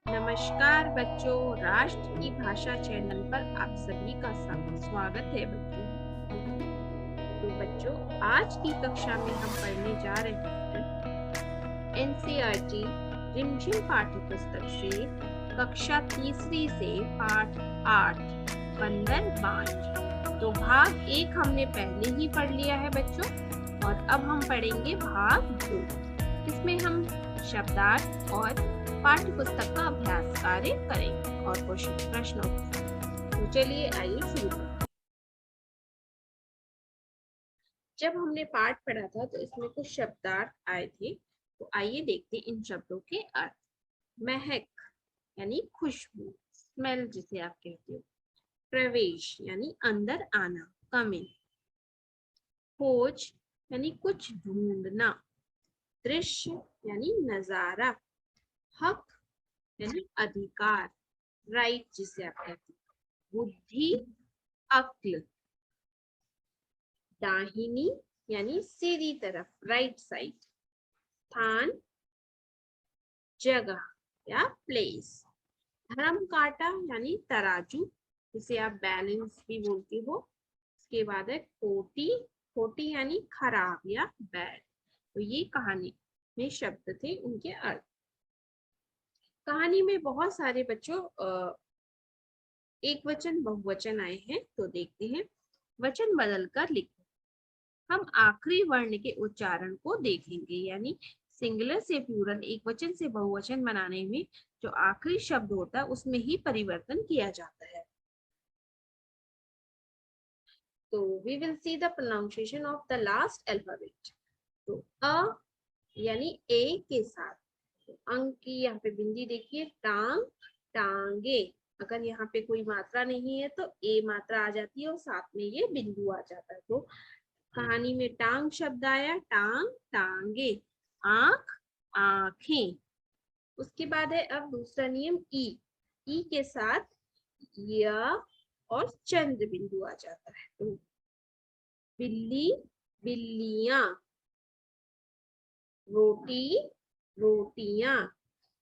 नमस्कार बच्चों, राष्ट्र की भाषा चैनल पर आप सभी का स्वागत है बच्चों। तो बच्चों, आज की कक्षा में हम पढ़ने जा रहे हैं एनसीईआरटी रिमझिम पाठ्य पुस्तक से कक्षा तीसरी से पाठ 8 बंदर बांझ। तो भाग 1 हमने पहले ही पढ़ लिया है बच्चों, और अब हम पढ़ेंगे भाग 2। इसमें हम शब्दार्थ और पाठ्य पुस्तक का अभ्यास कार्य करेंगे और प्रश्नों। तो चलिए आइए शुरू करें। जब हमने पाठ पढ़ा था तो इसमें कुछ शब्दार्थ आए थे, तो आइए देखते हैं इन शब्दों के अर्थ। महक यानी खुशबू, स्मेल जिसे आप कहते हो। प्रवेश यानी अंदर आना, कम इन। खोज यानी कुछ ढूंढना। दृश्य यानी नजारा। हक यानी अधिकार, राइट जिसे आप कहते हैं। बुद्धि, अक्ल। दाहिनी यानी सीधी तरफ, राइट साइड। स्थान, जगह या प्लेस। धर्म काटा यानी तराजू, जिसे आप बैलेंस भी बोलते हो। उसके बाद है खोटी, खोटी यानी खराब या बैड। तो ये कहानी में शब्द थे, उनके अर्थ। कहानी में बहुत सारे बच्चों एक वचन बहुवचन आए हैं, तो देखते हैं। वचन बदलकर लिखो। हम आखिरी वर्ण के उच्चारण को देखेंगे, यानी सिंगुलर से प्लूरल, एक वचन से बहुवचन बनाने में जो आखिरी शब्द होता है उसमें ही परिवर्तन किया जाता है। तो we will see the pronunciation of the last alphabet. तो अ यानी ए के साथ, तो अंक की यहाँ पे बिंदी देखिए। टांग, टांगे। अगर यहाँ पे कोई मात्रा नहीं है तो ए मात्रा आ जाती है और साथ में ये बिंदु आ जाता है। तो कहानी में टांग शब्द आया, टांग, टांगे। आंख, आंखें। उसके बाद है अब दूसरा नियम, ई के साथ य और चंद्र बिंदु आ जाता है। तो बिल्ली, बिल्लियां। रोटी, रोटियां।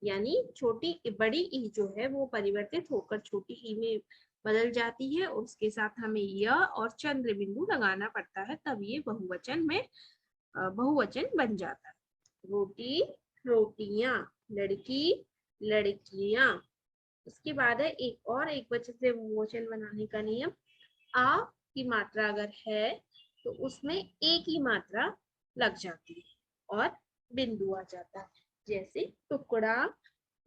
यानी छोटी बड़ी ई जो है वो परिवर्तित होकर छोटी ई में बदल जाती है, उसके साथ हमें य और चंद्र बिंदु लगाना पड़ता है, तब ये बहुवचन में बहुवचन बन जाता है। रोटी, रोटियां। लड़की, लड़कियां। उसके बाद है एक वचन से बहुवचन बनाने का नियम। आ की मात्रा अगर है तो उसमें ए की मात्रा लग जाती है और बिंदु आ जाता है। जैसे टुकड़ा,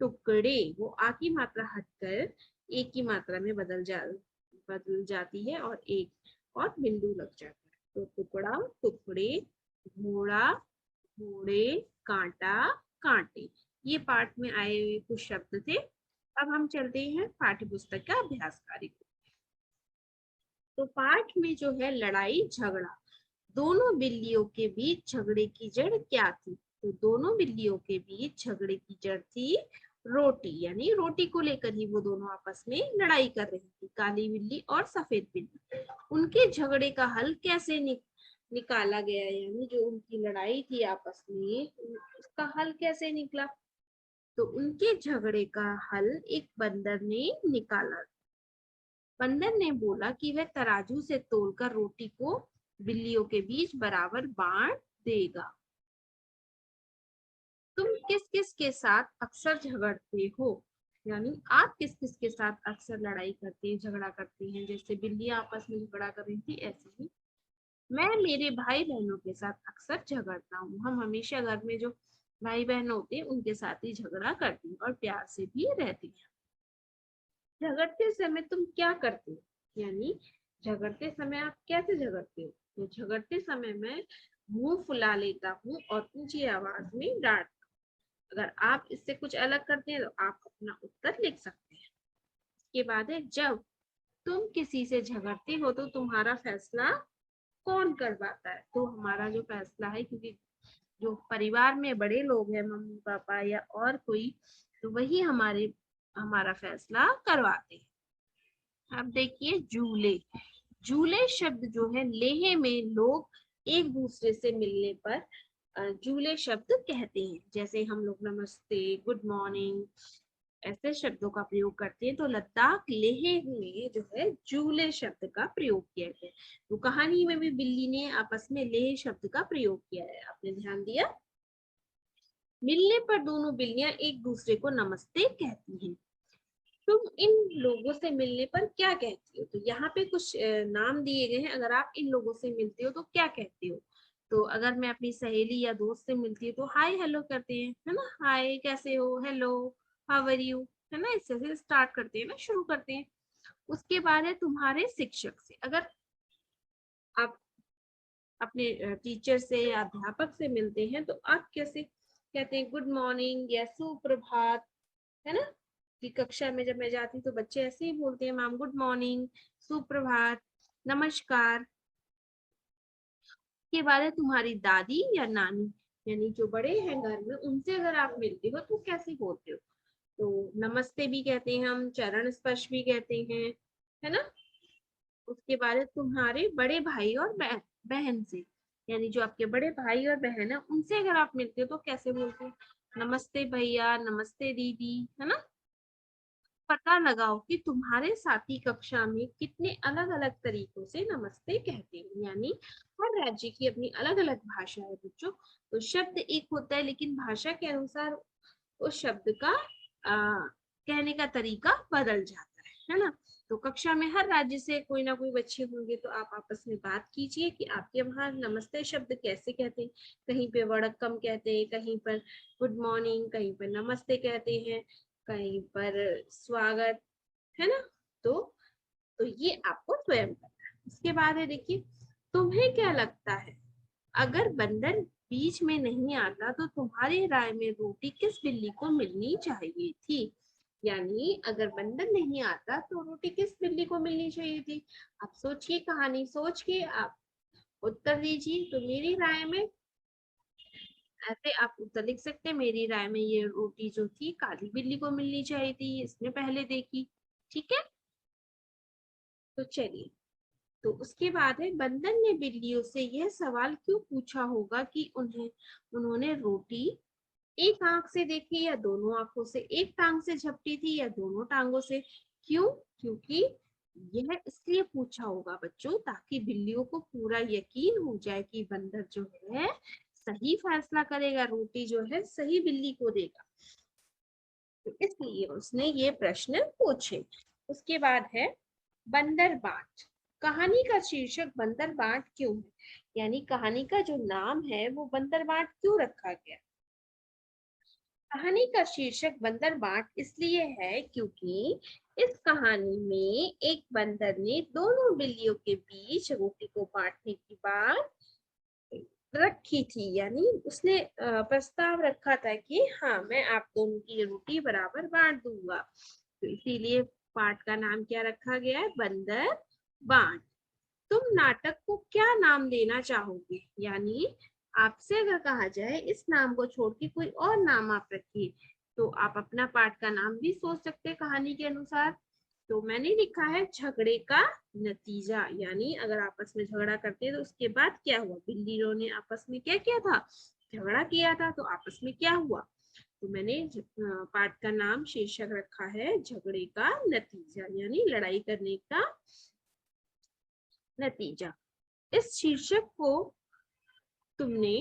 टुकड़े। वो आ की मात्रा हटकर ए की मात्रा में बदल जाती है और एक और बिंदु लग जाता है। तो टुकड़ा, टुकड़े। घोड़ा, घोड़े। कांटा, कांटे। ये पाठ में आए हुए कुछ शब्द थे। अब हम चलते हैं पाठ्य पुस्तक का अभ्यास कार्य को। तो पाठ में जो है लड़ाई झगड़ा, दोनों बिल्लियों के बीच झगड़े की जड़ क्या थी? तो दोनों बिल्लियों के बीच झगड़े की जड़ थी रोटी, यानी रोटी को लेकर ही वो दोनों आपस में लड़ाई कर रही थी, काली बिल्ली और सफेद बिल्ली। उनके झगड़े का हल कैसे निकाला गया, यानी जो उनकी लड़ाई थी आपस में उसका हल कैसे निकला? तो उनके झगड़े का हल एक बंदर ने निकाला। बंदर ने बोला कि वह तराजू से तोलकर रोटी को बिल्लियों के बीच बराबर बांट देगा। तुम किस किस के साथ अक्सर झगड़ते हो? यानी आप किस किस के साथ अक्सर लड़ाई करते हैं, झगड़ा करते हैं? जैसे बिल्लियां आपस में झगड़ा कर रही थी, ऐसे ही मैं मेरे भाई बहनों के साथ अक्सर झगड़ता हूँ। हम हमेशा घर में जो भाई बहन होते हैं उनके साथ ही झगड़ा करती हूँ और प्यार से भी रहती है। झगड़ते समय तुम क्या करते हो? यानी झगड़ते समय आप कैसे झगड़ते हो? तो झगड़ते समय मैं मुंह फुला लेता हूँ और ऊंची आवाज में डांट। अगर आप इससे कुछ अलग करते हैं तो आप अपना उत्तर लिख सकते हैं। इसके बाद है जब तुम किसी से झगड़ते हो तो तुम्हारा फैसला कौन करवाता है? तो हमारा जो फैसला है, क्योंकि जो परिवार में बड़े लोग हैं, मम्मी पापा या और कोई, तो वही हमारा फैसला करवाते हैं। अब देखिए जूले। जूले शब्द जो है लेह में लोग एक दूसरे से मिलने पर जूले शब्द कहते हैं। जैसे हम लोग नमस्ते, गुड मॉर्निंग, ऐसे शब्दों का प्रयोग करते हैं। तो लद्दाख लेह में जो है जूले शब्द का प्रयोग किया गया है। तो कहानी में भी बिल्ली ने आपस में लेह शब्द का प्रयोग किया है, आपने ध्यान दिया। मिलने पर दोनों बिल्लियां एक दूसरे को नमस्ते कहती हैं। तुम इन लोगों से मिलने पर क्या कहती हो? तो यहाँ पे कुछ नाम दिए गए हैं। अगर आप इन लोगों से मिलते हो तो क्या कहते हो? तो अगर मैं अपनी सहेली या दोस्त से मिलती हूँ तो हाय हेलो करते हैं, है ना। हाय कैसे हो, हेलो हाउ आर यू, है ना। इससे से स्टार्ट करते हैं ना, शुरू करते हैं। उसके बाद है तुम्हारे शिक्षक से। अगर आप अपने टीचर से या अध्यापक से मिलते हैं तो आप कैसे कहते हैं? गुड मॉर्निंग या सुप्रभात, है ना। कि कक्षा में जब मैं जाती तो बच्चे ऐसे ही बोलते हैं, मैम गुड मॉर्निंग, सुप्रभात, नमस्कार। के बाद है तुम्हारी दादी या नानी, यानी जो बड़े हैं घर में, उनसे अगर आप मिलते हो तो कैसे बोलते हो? तो नमस्ते भी कहते हैं हम, चरण स्पर्श भी कहते हैं, है ना। उसके बाद है तुम्हारे बड़े भाई और बहन से, यानी जो आपके बड़े भाई और बहन है उनसे अगर आप मिलते हो तो कैसे बोलते हो? नमस्ते भैया, नमस्ते दीदी, है ना। पता लगाओ कि तुम्हारे साथी कक्षा में कितने अलग अलग तरीकों से नमस्ते कहते हैं, यानी हर राज्य की अपनी अलग अलग भाषा है बच्चों। तो शब्द एक होता है लेकिन भाषा के अनुसार उस शब्द का कहने का तरीका बदल जाता है ना। तो कक्षा में हर राज्य से कोई ना कोई बच्चे होंगे तो आप आपस में बात कीजिए कि आपके वहां नमस्ते शब्द कैसे कहते हैं। कहीं पे वड़क्कम कहते हैं, कहीं पर गुड मॉर्निंग, कहीं पर नमस्ते कहते हैं, कहीं पर स्वागत, है ना। तो ये आपको स्वयं करना है। उसके बाद है देखिए, तुम्हें क्या लगता है अगर बंदर बीच में नहीं आता तो तुम्हारी राय में रोटी किस बिल्ली को मिलनी चाहिए थी? यानी अगर बंदर नहीं आता तो रोटी किस बिल्ली को मिलनी चाहिए थी? आप सोचिए, कहानी सोच के आप उत्तर दीजिए। तो मेरी राय में ऐसे आप उत्तर लिख सकते हैं, मेरी राय में ये रोटी जो थी काली बिल्ली को मिलनी चाहिए थी, इसने पहले देखी। ठीक है, तो चलिए। तो उसके बाद है, बंदर ने बिल्लियों से यह सवाल क्यों पूछा होगा कि उन्होंने रोटी एक आंख से देखी या दोनों आंखों से, एक टांग से झपटी थी या दोनों टांगों से? क्यों? क्योंकि यह इसलिए पूछा होगा बच्चों ताकि बिल्लियों को पूरा यकीन हो जाए कि बंदर जो है सही फैसला करेगा, रोटी जो है सही बिल्ली को देगा। तो इसलिए उसने ये प्रश्न पूछे। उसके बाद है बंदर बाट। कहानी का शीर्षक बंदर बाट क्यों है? यानी कहानी का जो नाम है वो बंदर बाट क्यों रखा गया? कहानी का शीर्षक बंदर बाट इसलिए है क्योंकि इस कहानी में एक बंदर ने दोनों बिल्लियों के बीच रोटी को बांटने की बात रखी थी। यानी उसने प्रस्ताव रखा था कि हाँ, मैं आप दोनों की रोटी बराबर बांट दूंगा। तो इसीलिए पाठ का नाम क्या रखा गया है? बंदर बांट। तुम नाटक को क्या नाम देना चाहोगे? यानी आपसे अगर कहा जाए इस नाम को छोड़ के कोई और नाम आप रखिए, तो आप अपना पाठ का नाम भी सोच सकते हैं कहानी के अनुसार। तो मैंने लिखा है झगड़े का नतीजा। यानी अगर आपस में झगड़ा करते हैं तो उसके बाद क्या हुआ? बिल्लियों ने आपस में क्या किया था? झगड़ा किया था। तो आपस में क्या हुआ? तो मैंने पाठ का नाम शीर्षक रखा है झगड़े का नतीजा, यानी लड़ाई करने का नतीजा। इस शीर्षक को तुमने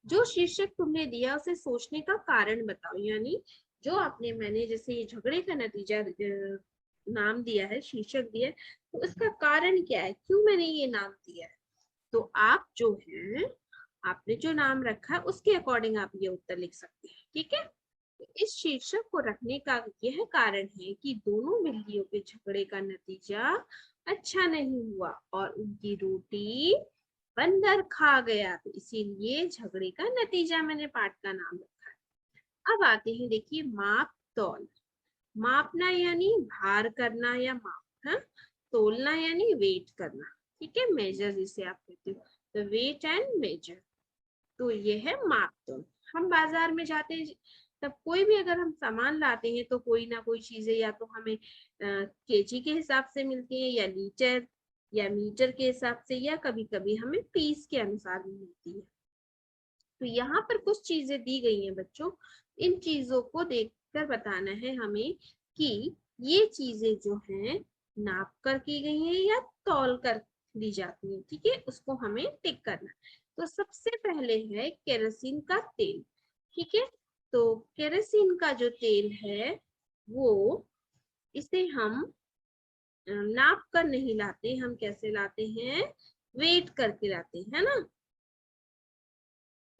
जो शीर्षक तुमने दिया उसे सोचने का कारण बताओ। यानी जो आपने मैंने जैसे ये झगड़े का नतीजा नाम दिया है, शीर्षक दिया है, तो इसका कारण क्या है, क्यों मैंने ये नाम दिया है? तो आप जो है आपने जो नाम रखा है उसके अकॉर्डिंग आप ये उत्तर लिख सकते हैं। ठीक है, तो इस शीर्षक को रखने का यह कारण है कि दोनों बिल्लियों के झगड़े का नतीजा अच्छा नहीं हुआ और उनकी रोटी बंदर खा गया। तो इसीलिए झगड़े का नतीजा मैंने पाठ का नाम रखा है। अब आते हैं देखिए माप तौल। मापना यानी भार करना या माप, हाँ? तोलना यानी वेट करना। ठीक है, मेजर जिसे आप कहते हो, तो वेट एंड मेजर। तो ये है माप तोल। हम बाजार में जाते हैं तब कोई भी अगर हम सामान लाते हैं तो कोई ना कोई चीजें या तो हमें केजी के हिसाब से मिलती है, या लीटर या मीटर के हिसाब से, या कभी कभी हमें पीस के अनुसार भी मिलती है। तो यहाँ पर कुछ चीजें दी गई हैं बच्चों, इन चीजों को देख कर बताना है हमें कि ये चीजें जो हैं नाप कर की गई हैं या तौल कर दी जाती हैं। ठीक है, उसको हमें टिक करना है। तो सबसे पहले है केरोसिन का तेल। ठीक है, तो केरोसिन का जो तेल है वो, इसे हम नाप कर नहीं लाते, हम कैसे लाते हैं, वेट करके लाते हैं ना,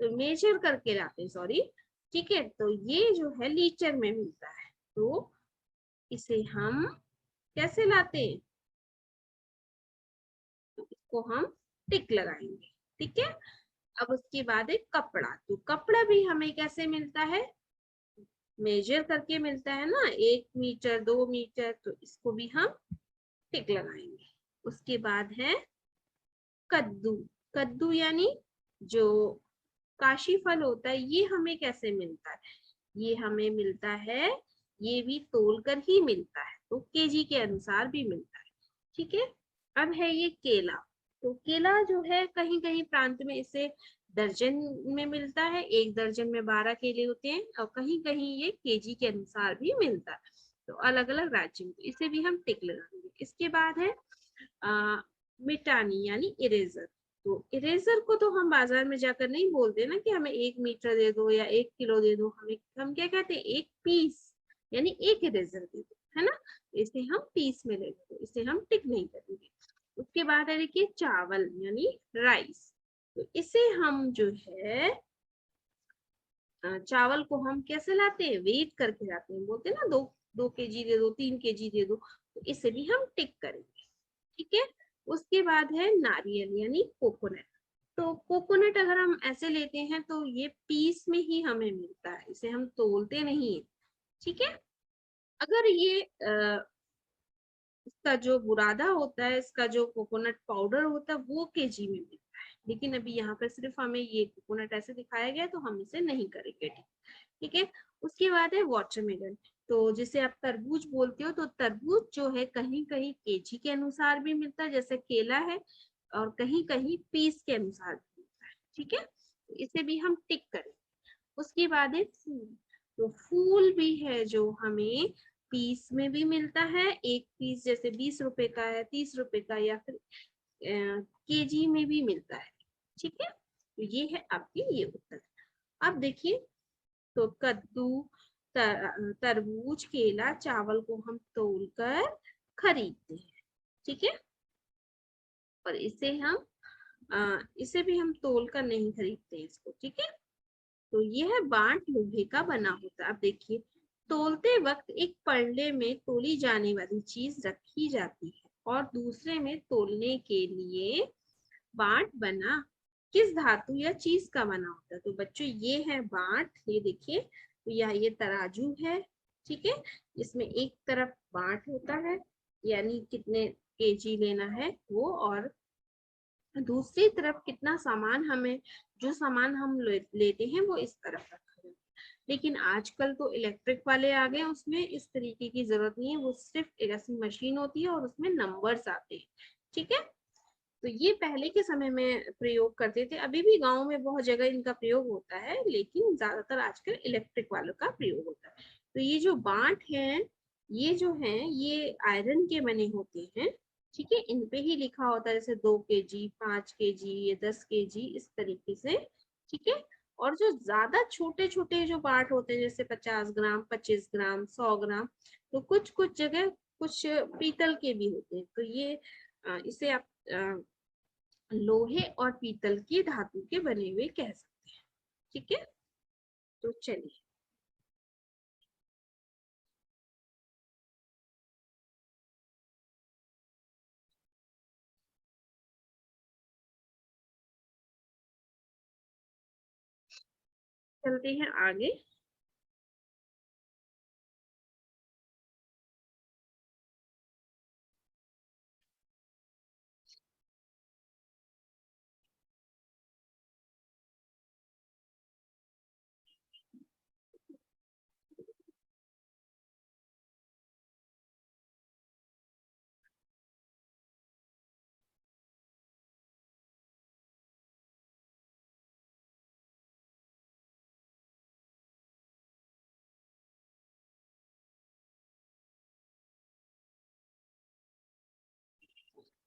तो मेजर करके लाते हैं, सॉरी। ठीक है, तो ये जो है लीटर में मिलता है, तो इसे हम कैसे लाते हैं, तो इसको हम टिक लगाएंगे। ठीक है, अब उसके बाद है कपड़ा। तो कपड़ा भी हमें कैसे मिलता है, मेजर करके मिलता है ना, 1 मीटर 2 मीटर, तो इसको भी हम टिक लगाएंगे। उसके बाद है कद्दू। कद्दू यानी जो काशी फल होता है, ये हमें कैसे मिलता है, ये हमें मिलता है, ये भी तोल कर ही मिलता है, तो केजी के अनुसार भी मिलता है। ठीक है, अब है ये केला। तो केला जो है कहीं कहीं प्रांत में इसे दर्जन में मिलता है, 1 दर्जन में 12 केले होते हैं, और कहीं कहीं ये केजी के अनुसार भी मिलता है, तो अलग अलग राज्य में, इसे भी हम टिक लगाएंगे। इसके बाद है मिटानी यानी इरेजर। तो इरेजर को तो हम बाजार में जाकर नहीं बोलते ना कि हमें 1 मीटर दे दो या 1 किलो दे दो, हमें हम क्या कहते हैं, एक पीस, यानी एक इरेजर दे दो, है ना, इसे हम पीस में ले लेते, इसे हम टिक नहीं करेंगे। उसके बाद है देखिए चावल यानी राइस। तो इसे हम जो है चावल को हम कैसे लाते हैं, वेट करके लाते हैं, बोलते हैं ना 2 2 केजी दे दो, 3 केजी दे दो, तो इसे भी हम टिक करेंगे। ठीक है, उसके बाद है नारियल यानी कोकोनट। तो कोकोनट अगर हम ऐसे लेते हैं तो ये पीस में ही हमें मिलता है, इसे हम तोलते नहीं है। ठीक है, अगर ये इसका जो बुरादा होता है, इसका जो कोकोनट पाउडर होता है, वो केजी में मिलता है, लेकिन अभी यहाँ पर सिर्फ हमें ये कोकोनट ऐसे दिखाया गया, तो हम इसे नहीं करेंगे। ठीक है, उसके बाद है वाटरमेलन। तो जिसे आप तरबूज बोलते हो, तो तरबूज जो है कहीं कहीं केजी के अनुसार भी मिलता है, जैसे केला है, और कहीं कहीं पीस के अनुसार भी मिलता है। ठीक है, तो इसे भी हम टिक करें। उसके बाद है फूल। तो फूल भी है जो हमें पीस में भी मिलता है, एक पीस जैसे 20 रुपए का है, 30 रुपए का, या फिर केजी में भी मिलता है। ठीक है, तो ये है आपके ये उत्तर। अब देखिए, तो कद्दू, तरबूज, केला, चावल को हम तोल कर खरीदते हैं। ठीक है, और इसे भी हम तोल कर नहीं खरीदते हैं इसको। ठीक है, तो ये है बांट लोहे का बना होता है। अब देखिए, तोलते वक्त एक पल्ले में तोली जाने वाली चीज रखी जाती है और दूसरे में तोलने के लिए बांट बना किस धातु या चीज का बना होता है। तो बच्चों ये है बांट, ये देखिए, तो यह ये तराजू है। ठीक है, इसमें एक तरफ बांट होता है, यानी कितने केजी लेना है वो, और दूसरी तरफ कितना सामान हमें, जो सामान हम लेते हैं वो इस तरफ रखा है। लेकिन आजकल तो इलेक्ट्रिक वाले आ गए, उसमें इस तरीके की जरूरत नहीं है, वो सिर्फ एक मशीन होती है और उसमें नंबर्स आते हैं। ठीक है, तो ये पहले के समय में प्रयोग करते थे, अभी भी गांव में बहुत जगह इनका प्रयोग होता है, लेकिन ज्यादातर आजकल इलेक्ट्रिक वालों का प्रयोग होता है। तो ये जो बांट है, ये जो है ये आयरन के बने होते हैं। ठीक है, इन पे ही लिखा होता है, जैसे 2 केजी, 5 केजी, ये 10 केजी, इस तरीके से। ठीक है, और जो ज्यादा छोटे छोटे जो बांट होते हैं, जैसे 50 ग्राम, 25 ग्राम, 100 ग्राम, तो कुछ कुछ जगह कुछ पीतल के भी होते हैं, तो ये इसे आप लोहे और पीतल की धातु के बने हुए कह सकते हैं। ठीक है, तो चलिए चलते हैं आगे।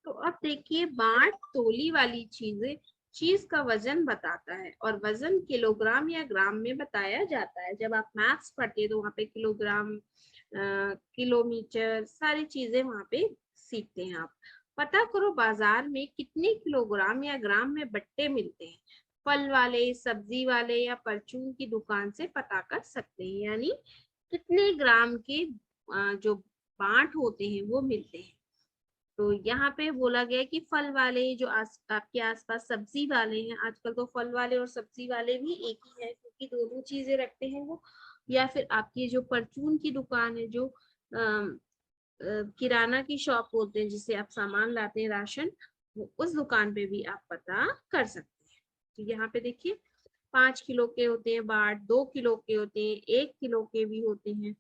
तो अब देखिए, बांट तोली वाली चीजें चीज का वजन बताता है और वजन किलोग्राम या ग्राम में बताया जाता है। जब आप मैथ्स पढ़ते हैं तो वहाँ पे किलोग्राम, किलोमीटर, सारी चीजें वहाँ पे सीखते हैं आप। पता करो बाजार में कितने किलोग्राम या ग्राम में बट्टे मिलते हैं। फल वाले, सब्जी वाले या परचून की दुकान से पता कर सकते हैं, यानी कितने ग्राम के जो बांट होते हैं वो मिलते हैं। तो यहाँ पे बोला गया कि फल वाले जो आपके आसपास सब्जी वाले हैं, आजकल तो फल वाले और सब्जी वाले भी एक ही है क्योंकि दोनों चीजें रखते हैं वो। या फिर आपकी जो परचून की दुकान है, जो किराना की शॉप बोलते हैं जिससे आप सामान लाते हैं, राशन, उस दुकान पे भी आप पता कर सकते हैं। तो यहाँ पे देखिए, 5 किलो के होते हैं बाट, 2 किलो के होते हैं, 1 किलो के भी होते हैं,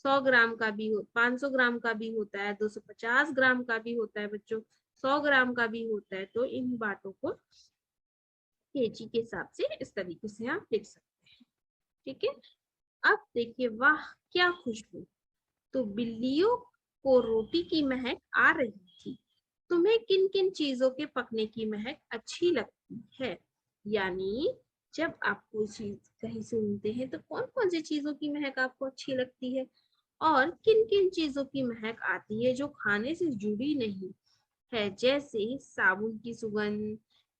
100 ग्राम का भी हो, 500 ग्राम का भी होता है, 250 ग्राम का भी होता है बच्चों, 100 ग्राम का भी होता है। तो इन बाटों को केजी के हिसाब से इस तरीके से आप लिख सकते हैं। ठीक है। अब देखिए, वाह क्या खुशबू, तो बिल्लियों को रोटी की महक आ रही थी। तुम्हें किन किन चीजों के पकने की महक अच्छी लगती है? यानी जब आप कोई चीज कहीं सुनते हैं तो कौन कौन सी चीजों की महक आपको अच्छी लगती है, और किन किन चीजों की महक आती है जो खाने से जुड़ी नहीं है, जैसे साबुन की सुगंध,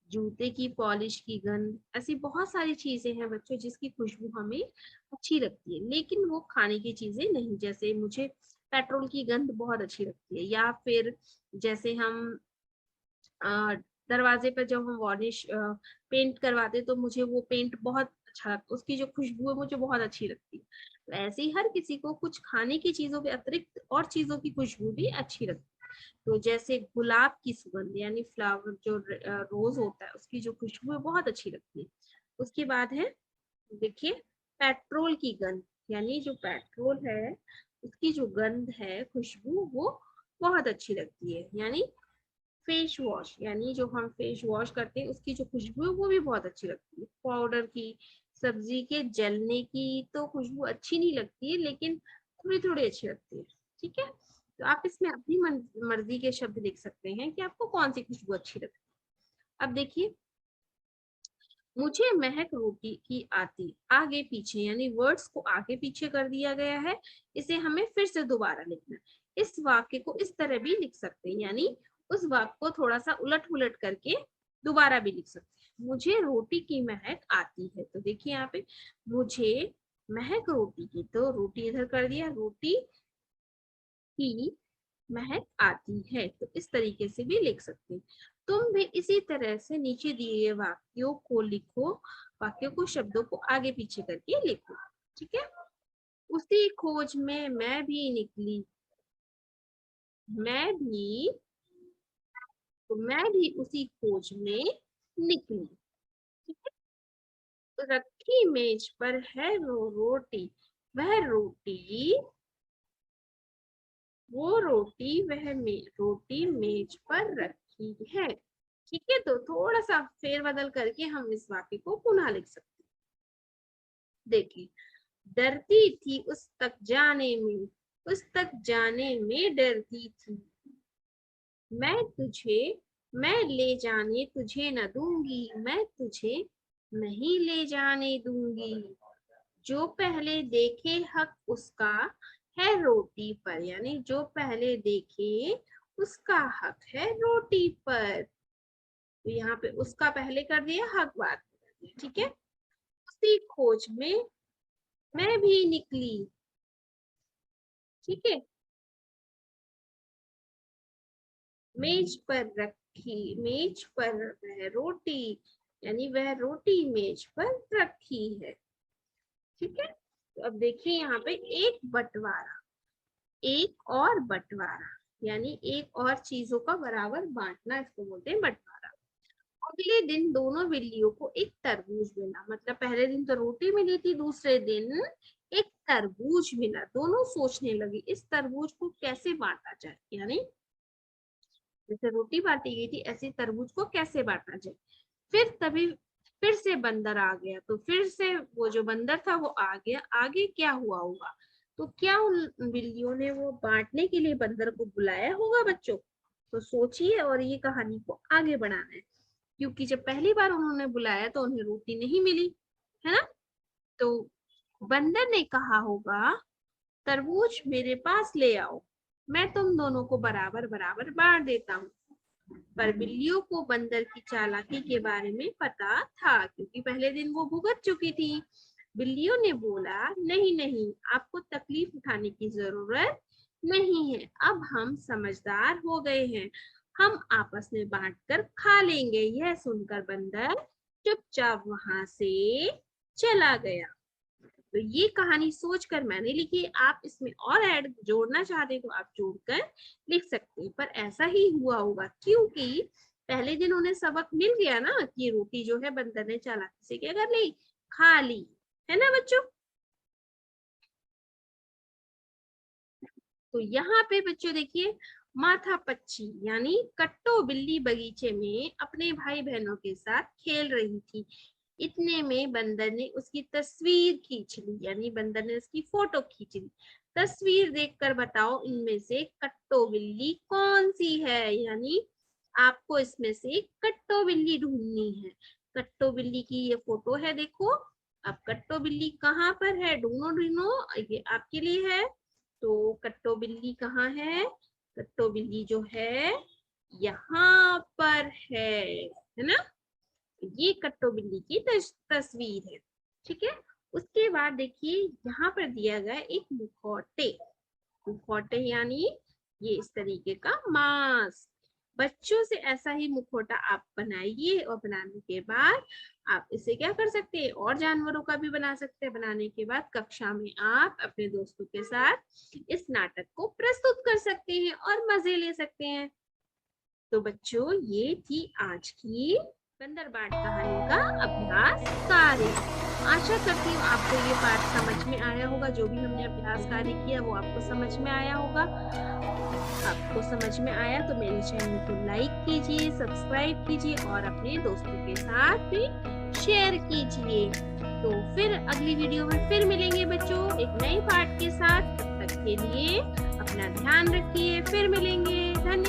जूते की पॉलिश की गंध। ऐसी बहुत सारी चीजें हैं बच्चों जिसकी खुशबू हमें अच्छी लगती है, लेकिन वो खाने की चीजें नहीं। जैसे मुझे पेट्रोल की गंध बहुत अच्छी लगती है, या फिर जैसे हम दरवाजे पर जब हम वार्निश पेंट करवाते तो मुझे वो पेंट बहुत अच्छा लगता है, उसकी जो खुशबू है मुझे बहुत अच्छी लगती है। तो ऐसे ही हर किसी को कुछ खाने की चीजों के अतिरिक्त और चीजों की खुशबू भी अच्छी लगती है। तो जैसे गुलाब की सुगंध, यानी फ्लावर जो रोज होता है, उसकी जो खुशबू है बहुत अच्छी लगती है। उसके बाद है, देखिए, पेट्रोल की गंध, यानी जो पेट्रोल है उसकी जो गंध है, खुशबू, वो बहुत अच्छी लगती है। यानी फेस वॉश, यानी जो हम फेस वॉश करते हैं उसकी जो खुशबू है वो भी बहुत अच्छी लगती है। पाउडर की, सब्जी के जलने की तो खुशबू अच्छी नहीं लगती है, लेकिन थोड़ी थोड़ी अच्छी लगती है। ठीक है। तो आप इसमें अपनी मर्जी के शब्द लिख सकते हैं कि आपको कौन सी खुशबू अच्छी लगती है। अब देखिए, मुझे महक रोटी की आती, आगे पीछे, यानी वर्ड्स को आगे पीछे कर दिया गया है, इसे हमें फिर से दोबारा लिखना है। इस वाक्य को इस तरह भी लिख सकते हैं, यानी उस वाक्य को थोड़ा सा उलट पुलट करके दोबारा भी लिख सकते हैं। मुझे रोटी की महक आती है, तो देखिए यहाँ पे, मुझे महक रोटी की, तो रोटी इधर कर दिया, रोटी की महक आती है, तो इस तरीके से भी लिख सकते हैं। तुम भी इसी तरह से नीचे दिए वाक्यों को लिखो, वाक्यों को, शब्दों को आगे पीछे करके लिखो। ठीक है। उसी खोज में मैं भी निकली, मैं भी, तो मैं भी उसी खोज में निकली। ठीक है। तो रखी मेज पर है वो रोटी, वह रोटी, वो रोटी, रोटी मेज पर रखी है। ठीक है। तो थोड़ा सा फेरबदल करके हम इस वाक्य को पुनः लिख सकते हैं। देखिए, डरती थी उस तक जाने में, उस तक जाने में डरती थी। मैं तुझे, मैं ले जाने तुझे न दूंगी, मैं तुझे नहीं ले जाने दूंगी। जो पहले देखे हक उसका है रोटी पर, यानी जो पहले देखे उसका हक है रोटी पर। तो यहाँ पे उसका पहले कर दिया, हक बाद में कर दिया। ठीक है। उसी खोज में मैं भी निकली। ठीक है। मेज पर रखी, मेज पर वह रोटी, यानी वह रोटी मेज पर रखी है। ठीक है। तो अब देखिए यहाँ पे एक बंटवारा, एक और बंटवारा, यानी एक और चीजों का बराबर बांटना, इसको बोलते हैं बंटवारा। अगले दिन दोनों बिल्लियों को एक तरबूज मिला, मतलब पहले दिन तो रोटी मिली थी, दूसरे दिन एक तरबूज मिला। दोनों सोचने लगे इस तरबूज को कैसे बांटा जाए, यानी जैसे रोटी बांटी गई थी ऐसे तरबूज को कैसे बांटा जाए। फिर तभी फिर से बंदर आ गया, तो फिर से वो जो बंदर था वो आ गया। आगे क्या हुआ होगा, तो क्या उन बिल्लियों ने वो बांटने के लिए बंदर को बुलाया होगा बच्चों? तो सोचिए और ये कहानी को आगे बढ़ाना है, क्योंकि जब पहली बार उन्होंने बुलाया तो उन्हें रोटी नहीं मिली, है ना। तो बंदर ने कहा होगा, तरबूज मेरे पास ले आओ, मैं तुम दोनों को बराबर बराबर बांट देता हूँ। पर बिल्लियों को बंदर की चालाकी के बारे में पता था, क्योंकि पहले दिन वो भुगत चुकी थी। बिल्लियों ने बोला, नहीं नहीं, आपको तकलीफ उठाने की जरूरत नहीं है, अब हम समझदार हो गए हैं, हम आपस में बांटकर खा लेंगे। यह सुनकर बंदर चुपचाप वहां से चला गया। तो ये कहानी सोचकर मैंने लिखी। आप इसमें और ऐड जोड़ना चाहते तो आप जोड़कर लिख सकते हैं, पर ऐसा ही हुआ होगा क्योंकि पहले दिन उन्हें सबक मिल गया ना कि रोटी जो है बंदर ने चालाकी से क्या कर ली, खा ली, है ना बच्चों। तो यहाँ पे बच्चों देखिए, माथा पच्ची यानी कट्टो बिल्ली बगीचे में अपने भाई बहनों के साथ खेल रही थी। इतने में बंदर ने उसकी तस्वीर खींच ली, यानी बंदर ने उसकी फोटो खींच ली। तस्वीर देखकर बताओ इनमें से कट्टो बिल्ली कौन सी है, यानी आपको इसमें से कट्टो बिल्ली ढूंढनी है। कट्टो बिल्ली की ये फोटो है, देखो। अब कट्टो बिल्ली कहाँ पर है, ढूंढो ढूंढो, ये आपके लिए है। तो कट्टो बिल्ली कहाँ है, कट्टो बिल्ली जो है यहाँ पर है ना। ये कट्टो बिल्ली की तस्वीर है, ठीक है। उसके बाद देखिए यहाँ पर दिया गया एक मुखौटे। मुखौटे यानी ये इस तरीके का मास्क। बच्चों से ऐसा ही मुखौटा आप बनाइए और बनाने के बाद आप इसे क्या कर सकते हैं, और जानवरों का भी बना सकते हैं। बनाने के बाद कक्षा में आप अपने दोस्तों के साथ इस नाटक को प्रस्तुत कर सकते हैं और मजे ले सकते हैं। तो बच्चों ये थी आज की बंदरबाट कहानी का अभ्यास कार्य। आशा करती हूँ आपको ये पाठ समझ में आया होगा। जो भी हमने अभ्यास कार्य किया वो आपको समझ में आया होगा। आपको समझ में आया तो मेरे चैनल को लाइक कीजिए, सब्सक्राइब कीजिए और अपने दोस्तों के साथ भी शेयर कीजिए। तो फिर अगली वीडियो में फिर मिलेंगे बच्चों एक नए पाठ के साथ। तब तक के लिए अपना ध्यान रखिए, फिर मिलेंगे।